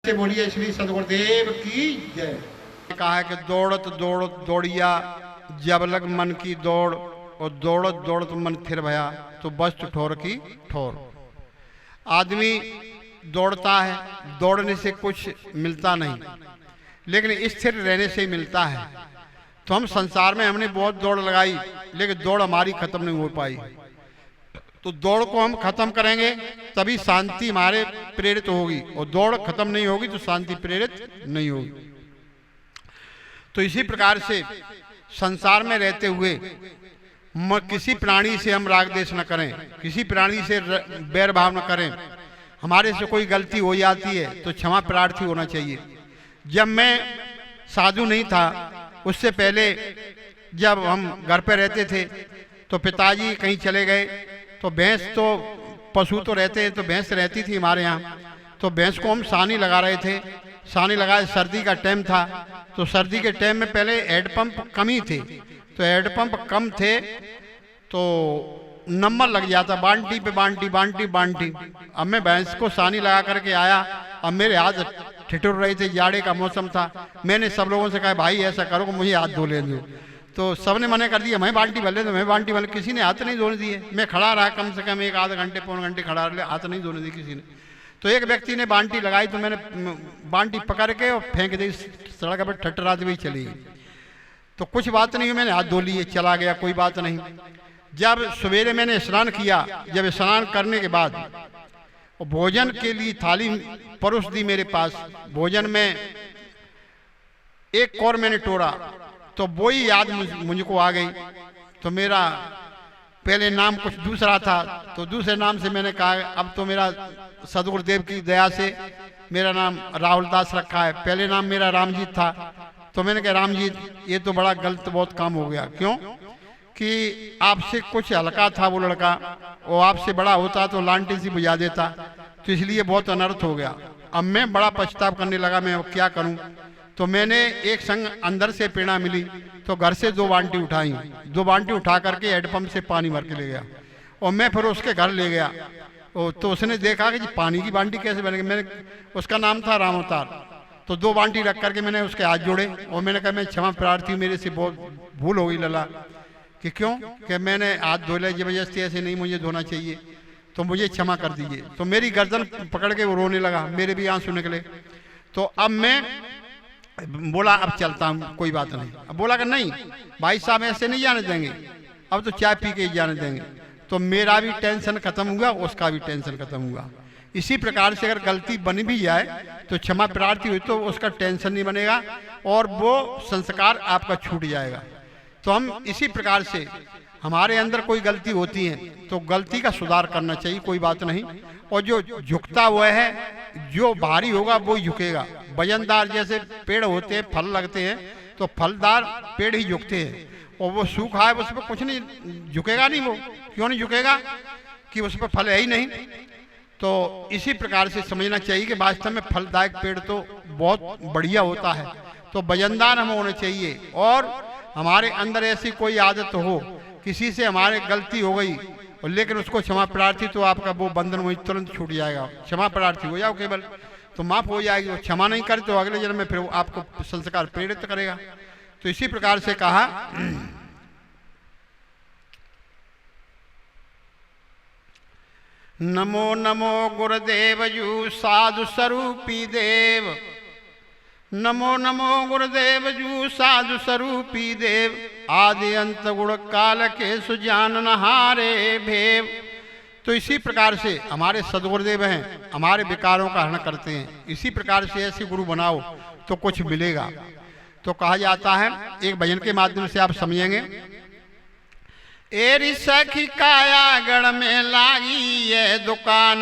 से बोलिए श्री सदगुरुदेव की जय। कहा है कि दौड़त दौड़त दौड़िया जब लग मन की दौड़, और दौड़त दौड़त मन थिर भया तो बस ठोर की ठोर। आदमी दौड़ता है, दौड़ने से कुछ मिलता नहीं, लेकिन स्थिर रहने से ही मिलता है। तो हम संसार में हमने बहुत दौड़ लगाई, लेकिन दौड़ हमारी खत्म नहीं हो पाई। तो दौड़ को हम खत्म करेंगे तभी शांति हमारे प्रेरित होगी, और दौड़ खत्म नहीं होगी तो शांति प्रेरित नहीं होगी। तो इसी प्रकार से संसार में रहते हुए किसी प्राणी से हम राग देश न करें, किसी प्राणी से बैर भाव न करें। हमारे से कोई गलती हो जाती है तो क्षमा प्रार्थी होना चाहिए। जब मैं साधु नहीं था, उससे पहले जब हम घर पे रहते थे तो पिताजी कहीं चले गए तो भैंस, तो पशु तो रहते हैं, तो भैंस रहती थी हमारे यहाँ। तो भैंस को हम सानी लगा रहे थे, सानी लगाए, सर्दी का टाइम था। तो सर्दी के टाइम में पहले हैंडपंप कम ही थे, तो हैंडपंप कम थे तो नंबर लग जाता, बांटी पे बांटी बांटी बांटी। अब मैं भैंस को सानी लगा करके आया, अब मेरे हाथ ठिठुर रहे थे, जाड़े का मौसम था। मैंने सब लोगों से कहा भाई ऐसा करो कि मुझे हाथ धो ले दो, तो सबने मना कर दिया, मैं बाल्टी भर ले, तो मैं बाल्टी भर, किसी ने हाथ नहीं धोने दिए। मैं खड़ा रहा कम से कम एक आधा घंटे पौन घंटे खड़ा रहा, हाथ नहीं धोने दी किसी ने। तो एक व्यक्ति ने बाल्टी लगाई तो मैंने बाल्टी पकड़ के और फेंक दी सड़क पर, ठटराते हुए चली गई। तो कुछ बात नहीं, मैंने हाथ धो लिए, चला गया, कोई बात नहीं। जब सवेरे मैंने स्नान किया, जब स्नान करने के बाद भोजन के लिए थाली परोस दी मेरे पास, भोजन में एक और मैंने टोरा, तो वो ही याद मुझको आ गई। तो मेरा पहले नाम कुछ दूसरा था, तो दूसरे नाम से मैंने कहा अब तो मेरा सदगुरुदेव की दया से मेरा नाम राहुल दास रखा है। पहले नाम मेरा रामजीत था, तो मैंने कहा रामजीत ये तो बड़ा गलत बहुत काम हो गया। क्यों कि आपसे कुछ हल्का था वो लड़का, वो आपसे बड़ा होता तो लांटी सी बुझा देता, तो इसलिए बहुत अनर्थ हो गया। अब मैं बड़ा पछताव करने लगा, मैं अब क्या करूं। तो मैंने एक संग अंदर से प्रेरणा मिली, तो घर से 2 बाल्टी उठाई, 2 बाल्टी उठा करके हैंडपंप से पानी भर के ले गया, और मैं फिर उसके घर ले गया। तो उसने देखा कि पानी की बाल्टी कैसे बनेगी। मैंने, उसका नाम था राम अवतार, तो 2 बाल्टी रख करके मैंने उसके हाथ जोड़े और मैंने कहा मैं क्षमा प्रार्थी, मेरे से बहुत भूल हो गई लला, कि क्यों कि मैंने हाथ धो लिया जबरदस्ती, ऐसे नहीं मुझे धोना चाहिए, तो मुझे क्षमा कर दीजिए। तो मेरी गर्दन पकड़ के वो रोने लगा, मेरे भी आंसू निकले। तो अब मैं बोला अब चलता हूँ, कोई बात नहीं। अब बोला कि नहीं भाई साहब ऐसे नहीं जाने देंगे, अब तो चाय पी के ही जाने देंगे। तो मेरा भी टेंशन खत्म हुआ, उसका भी टेंशन खत्म हुआ। इसी प्रकार से अगर गलती बन भी जाए तो क्षमा प्रार्थी हुई तो उसका टेंशन नहीं बनेगा और वो संस्कार आपका छूट जाएगा। तो हम इसी प्रकार से हमारे अंदर कोई गलती होती है तो गलती का सुधार करना चाहिए, कोई बात नहीं। और जो झुकता हुआ है, जो भारी होगा वो झुकेगा। वजनदार जैसे पेड़ होते हैं, फल लगते हैं, तो फलदार पेड़ ही झुकते हैं, और वो सूखा है उस पर कुछ नहीं झुकेगा, नहीं वो क्यों नहीं झुकेगा कि उस पर फल है ही नहीं। तो इसी प्रकार से समझना चाहिए कि वास्तव में फलदायक पेड़ तो बहुत बढ़िया होता है। तो वजनदार हम होने चाहिए, और हमारे अंदर ऐसी कोई आदत हो, किसी से हमारे गलती हो गई और लेकिन उसको क्षमा प्रार्थी, तो आपका वो बंधन वही तुरंत छूट जाएगा। क्षमा प्रार्थी हो जाओ केवल, तो माफ हो जाएगी। और क्षमा नहीं करे तो अगले जन्म में फिर आपको संस्कार प्रेरित करेगा। तो इसी प्रकार से कहा नमो नमो गुरुदेव जू साधु स्वरूपी देव, नमो नमो गुरुदेव जू साधु स्वरूपी देव, आदि अंत गुण काल के सुजान नहारे भेव। तो इसी प्रकार से हमारे सदगुरुदेव हैं, हमारे विकारों का हरण करते हैं। इसी प्रकार से ऐसे गुरु बनाओ तो कुछ मिलेगा। तो कहा जाता है, एक भजन के माध्यम से आप समझेंगे। एरी सखी कायागढ़ में लागी ये दुकान,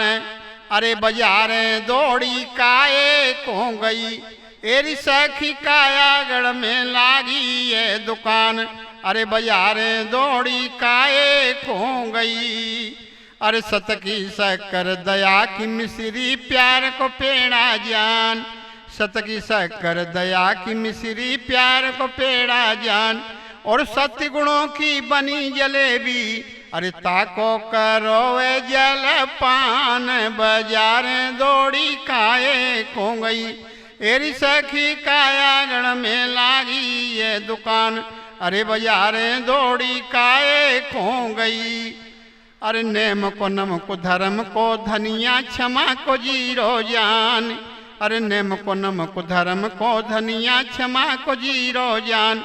अरे बाजारें दौड़ी काये को गई। एरी सखी कायागढ़ में लागी ये दुकान, अरे बाजारें दौड़ी काये को गई। अरे सत की शक्कर दया की मिश्री, प्यार को पेड़ा जान, सत की शक्कर दया की मिश्री, प्यार को पेड़ा जान। और सत्य गुणों की बनी जलेबी, अरे ताको करो वे जलपान, बाजारें दौड़ी काए को गई। एरी सखी कायागढ़ में लागी ये दुकान, अरे बाजारें दौड़ी काए को गई। अरे नेम को नम को धर्म को धनिया, क्षमा को जीरो जान। अरे नेम को नम को धर्म को धनिया, क्षमा को जीरो जान।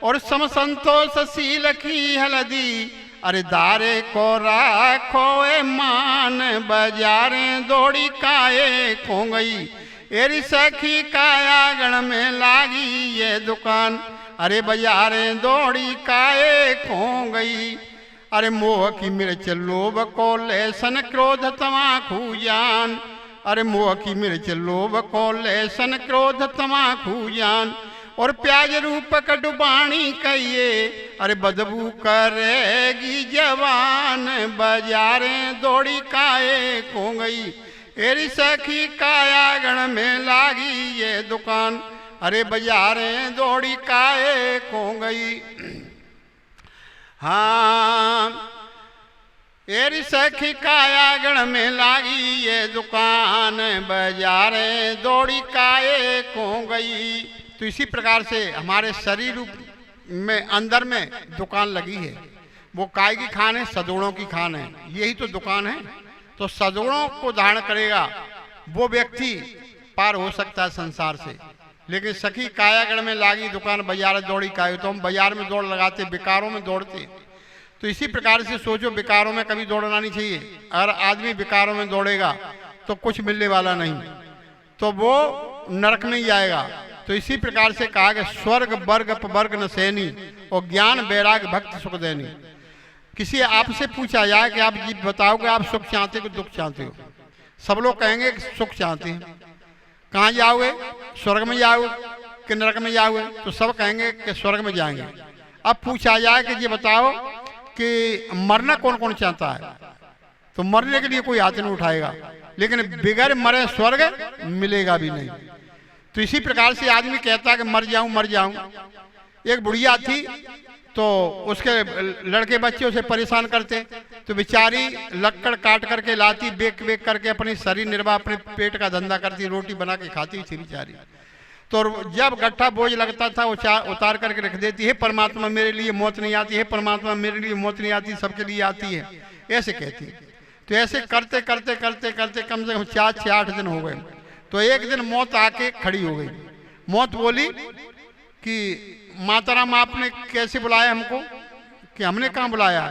और सम संतोष सील की हल्दी, अरे दारे को राखो ए मान, बाजारें दौड़ी काए को गई। एरी सखी कायागढ़ में लागी ये दुकान, अरे बाजारें दौड़ी काए को गई। अरे मोह की मिर्च लोभ को लेसन, क्रोध तमाखू जान। अरे मोह की मिर्च लोभ को लेसन, क्रोध तमाखू जान। और प्याज रूप कटुबाणी कहिए, अरे बदबू करेगी जवान, बाजारें दौड़ी काए को गई। एरी सखी कायागढ़ में लागी ये दुकान, अरे बाजारें दौड़ी काए को गई। हाँ, एरी सखी कायागढ़ में लागी ये दुकान, बाजारें दौड़ी काए को गई। तो इसी प्रकार से हमारे शरीर रूप में अंदर में दुकान लगी है। वो काय की खान है, सदगुणों की खान है, यही तो दुकान है। तो सदगुणों को धारण करेगा वो व्यक्ति पार हो सकता है संसार से। लेकिन सखी कायागढ़ में लागी दुकान, बाजार दौड़ी काए, तो हम बाजार में दौड़ लगाते, विकारों में दौड़ते। तो इसी प्रकार से सोचो, विकारों में कभी दौड़ना नहीं चाहिए। अगर आदमी विकारों में दौड़ेगा तो कुछ मिलने वाला नहीं, तो वो नरक में ही जाएगा। तो इसी प्रकार से कहा कि स्वर्ग वर्ग अपवर्ग न सैनी, और ज्ञान वैराग भक्त सुख देनी। किसी आपसे पूछा जाए कि आप जी बताओगे आप सुख चाहते हो कि दुख चाहते हो? सब लोग कहेंगे कि सुख चाहते हैं। कहाँ जाओगे? स्वर्ग में जाओगे कि नरक में जाओगे? तो सब कहेंगे कि स्वर्ग में जाएंगे। अब पूछा जाए कि ये बताओ कि मरना कौन कौन चाहता है, तो मरने के लिए कोई हाथ नहीं उठाएगा। लेकिन बिगैर मरे स्वर्ग मिलेगा भी नहीं। तो इसी प्रकार से आदमी कहता है कि मर जाऊं मर जाऊं। एक बुढ़िया थी, तो उसके लड़के बच्चे उसे परेशान करते, तो बेचारी लक्कड़ काट करके लाती, बेक बेक करके अपनी शरीर निर्वाह, अपने पेट का धंधा करती, रोटी बना के खाती थी बेचारी। तो जब गट्ठा बोझ लगता था वो उतार करके रख देती है, परमात्मा मेरे लिए मौत नहीं आती है, परमात्मा मेरे लिए मौत नहीं आती, सबके लिए आती है, ऐसे कहती। तो ऐसे करते करते करते करते कम से कम 4 से 8 दिन हो गए। तो एक दिन मौत आके खड़ी हो गई। मौत बोली कि माताराम आपने कैसे बुलाया हमको? कि हमने कहाँ बुलाया,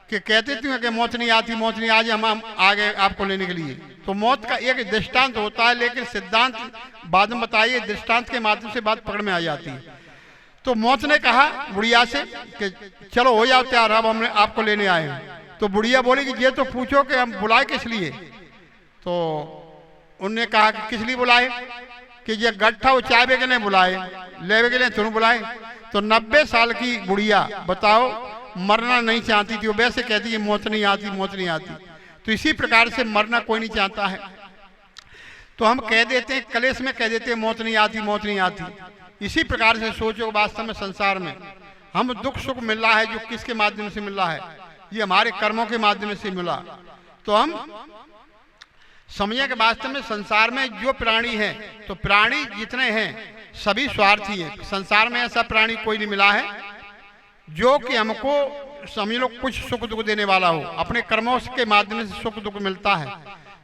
कि कहते थे कि मौत नहीं आती, मौत नहीं, आज हम आ गए आपको लेने के लिए। तो मौत का एक दृष्टांत होता है, लेकिन सिद्धांत बाद में बताइए, दृष्टांत के माध्यम से बात पकड़ में आ जाती है। तो मौत ने कहा बुढ़िया से कि चलो हो जाओ तैयार, अब हमने आपको लेने आए हैं। तो बुढ़िया बोली कि ये तो पूछो कि हम बुलाए किस लिए? तो उनने कहा कि किस लिए बुलाए? कि ये गट्ठा वो चायबे के लिए बुलाए, लेवे के लिए तुम बुलाए। तो 90 साल की बुढ़िया बताओ, मरना नहीं चाहती थी, वो वैसे कहती है मौत नहीं आती, मौत नहीं आती। तो इसी प्रकार से मरना कोई नहीं चाहता है। तो हम कह देते हैं, कलेश में कह देते हैं मौत नहीं आती, मौत नहीं आती। इसी प्रकार से सोचो, वास्तव में संसार में हम दुख सुख मिल रहा है, जो किसके माध्यम से मिल रहा है? ये हमारे कर्मों के माध्यम से मिला। तो हम समझे कि वास्तव में संसार में जो प्राणी है, तो प्राणी जितने हैं सभी स्वार्थी हैं। संसार में ऐसा प्राणी कोई नहीं मिला है जो कि हमको समझ लो कुछ सुख दुख देने वाला हो। अपने कर्मों के माध्यम से सुख दुख मिलता है।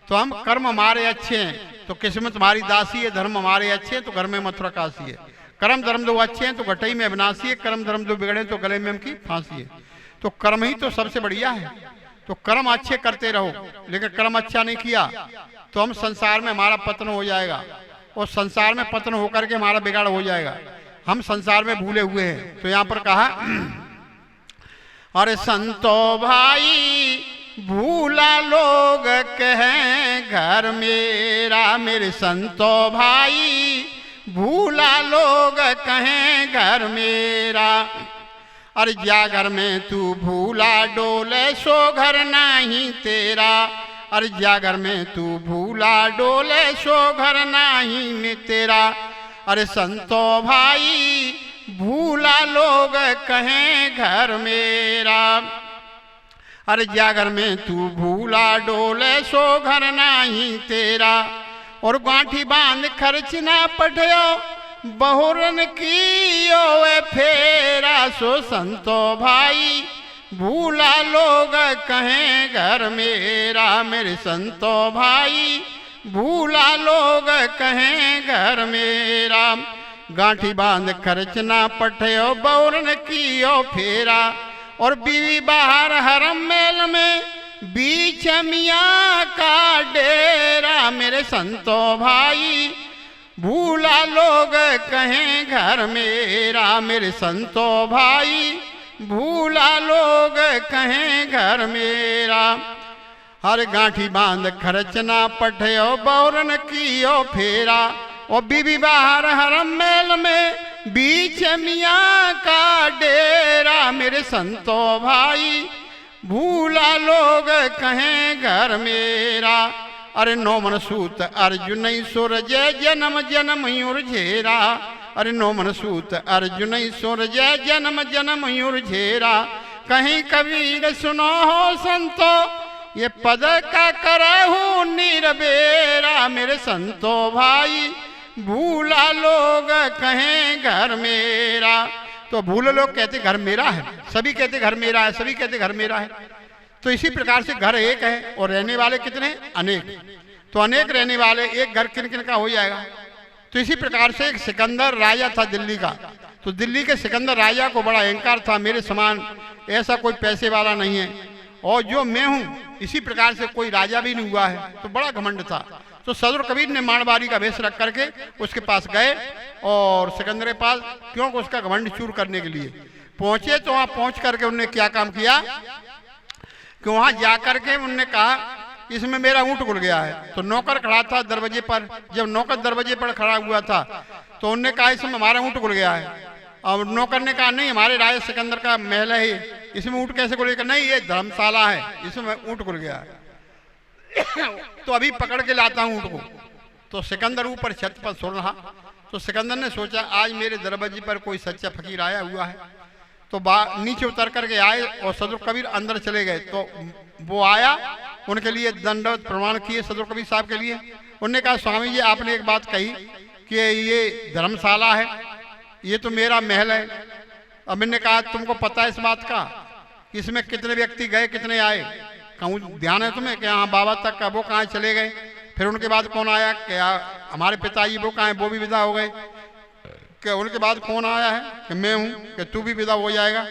तो हम कर्म हमारे अच्छे हैं तो किस्मत हमारी दासी है, धर्म हमारे अच्छे हैं तो घर में मथुरा काशी है। कर्म धर्म दो अच्छे हैं तो घटई में अविनाशी है, कर्म धर्म दो बिगड़े तो गले में उनकी फांसी है। तो कर्म ही तो सबसे बढ़िया है। तो कर्म अच्छे करते रहो, लेकिन कर्म अच्छा नहीं किया तो हम संसार में हमारा पतन हो जाएगा, और संसार में पतन होकर के हमारा बिगाड़ हो जाएगा। हम संसार में भूले हुए हैं। तो यहाँ पर कहा, अरे संतो भाई भूला लोग कहें घर मेरा, मेरे संतो भाई भूला लोग कहें घर मेरा। अरे जा घर में तू भूला डोले, सो घर नहीं तेरा। अरे जा घर में तू भूला डोले, सो घर नहीं में तेरा। अरे संतो भाई भूला लोग कहें घर मेरा। अरे जागर में तू भूला डोले सो घर नाही तेरा, और गांठी बांध खर्च ना पठयो बहुरन की ओए फेरा। सो संतो भाई भूला लोग कहें घर मेरा, मेरे संतो भाई भूला लोग कहें घर मेरा। गांठी बांध खर्च ना पठयो बहुरन की ओ फेरा, और बीवी बाहर हरम मेल में बीच मियाँ का डेरा। मेरे संतो भाई भूला लोग कहें घर मेरा, मेरे संतो भाई भूला लोग कहें घर मेरा। हर गांठी बांध खर्च ना पठयो बहुरन कियो फेरा, और बीबी बाहर हरम मेल में बीच मियाँ का डेरा। मेरे संतो भाई भूला लोग कहें घर मेरा। अरे नौ मन सूत अर्जुन सुर जय जन्म जन्म युरझेरा। अरे नौ मन सूत अर्जुन सुर जय जन्म जन्म युरझेरा। कहीं कबीर सुनो हो संतो ये पद का करहु निरबेरा। मेरे संतो भाई भूला लोग कहें घर मेरा। तो भूल लोग कहते घर मेरा है, सभी कहते घर मेरा है, सभी कहते घर मेरा है। तो इसी प्रकार से घर एक है और रहने वाले कितने अनेक। तो अनेक रहने वाले एक घर किन किन का हो जाएगा। तो इसी प्रकार से एक सिकंदर राजा था दिल्ली का। तो दिल्ली के सिकंदर राजा को बड़ा अहंकार था, मेरे समान ऐसा कोई पैसे वाला नहीं है और जो मैं हूँ इसी प्रकार से कोई राजा भी नहीं हुआ है। तो बड़ा घमंड था। तो सदर कबीर ने मारवाड़ी का वेश रख करके उसके पास गए और सिकंदर के पास क्योंकि उसका घमंड चूर करने के लिए पहुंचे। तो वहां पहुंच करके उन्होंने क्या काम किया कि वहां जाकर के उन्होंने कहा इसमें मेरा ऊंट गुल गया है। तो नौकर खड़ा था दरवाजे पर। जब नौकर दरवाजे पर खड़ा हुआ था तो उन्होंने कहा इसमें हमारा ऊंट गुल गया है। और नौकर ने कहा नहीं हमारे राजा सिकंदर का महल है, इसमें ऊंट कैसे गुल गया। नहीं ये धर्मशाला है, इसमें ऊंट गुल गया है। तो अभी पकड़ के लाता हूं ऊंट को। तो सिकंदर ऊपर छत पर सो रहा। तो सिकंदर ने सोचा आज मेरे दरवाजे पर कोई सच्चा फकीर आया हुआ है। तो नीचे उतर करके आए और सदर कबीर अंदर चले गए। तो वो आया, उनके लिए दंडवत प्रमाण किए सदर कबीर साहब के लिए। उन्होंने कहा स्वामी जी आपने एक बात कही कि ये धर्मशाला है, ये तो मेरा महल है। अब मैंने कहा तुमको पता है इस बात का इसमें कितने व्यक्ति गए कितने आए। कहूँ ध्यान है तुम्हें कि हाँ बाबा तक का वो कहाँ चले गए। फिर उनके बाद कौन आया कि हमारे पिताजी वो कहाँ वो भी विदा हो गए। कि उनके बाद कौन आया है कि मैं हूँ कि तू भी विदा हो जाएगा।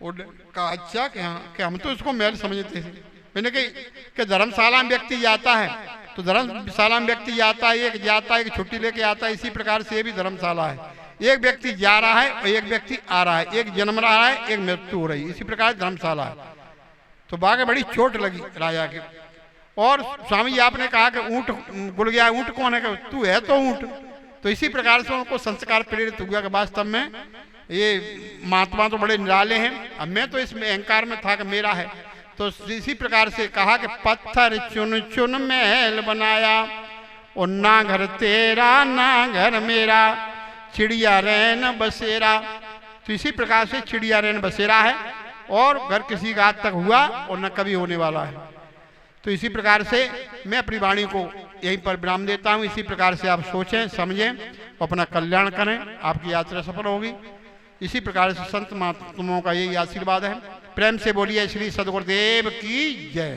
कहा अच्छा कि हाँ कि हम तो इसको महल समझते थे। मैंने कही कि धर्मशाला में व्यक्ति जाता है तो धर्मशाला में व्यक्ति जाता है, एक जाता है एक छुट्टी लेके आता है। इसी प्रकार से ये भी धर्मशाला है, एक व्यक्ति जा रहा है और एक व्यक्ति आ रहा है, एक जन्म रहा है एक मृत्यु हो रही है। इसी प्रकार धर्मशाला है। तो बाकी बड़ी चोट लगी राजा के। और स्वामी जी आपने कहा कि ऊंट गुल गया, ऊंट कौन है। तू है तो ऊंट। तो इसी प्रकार से उनको संस्कार प्रेरित हुआ कि वास्तव में ये महात्मा तो बड़े निराले हैं। अब मैं तो इसमें अहंकार में था कि मेरा है। तो इसी प्रकार से कहा कि पत्थर चुन चुन महल बनाया और ना घर तेरा ना घर मेरा, चिड़िया रैन बसेरा। तो इसी प्रकार से चिड़िया रैन बसेरा है और घर किसी का आज तक हुआ और न कभी होने वाला है। तो इसी प्रकार से मैं अपनी वाणी को यहीं पर विराम देता हूँ। इसी प्रकार से आप सोचें समझें और अपना कल्याण करें, आपकी यात्रा सफल होगी। इसी प्रकार से संत महात्माओं का यही आशीर्वाद है। प्रेम से बोलिए श्री सद्गुरुदेव की जय।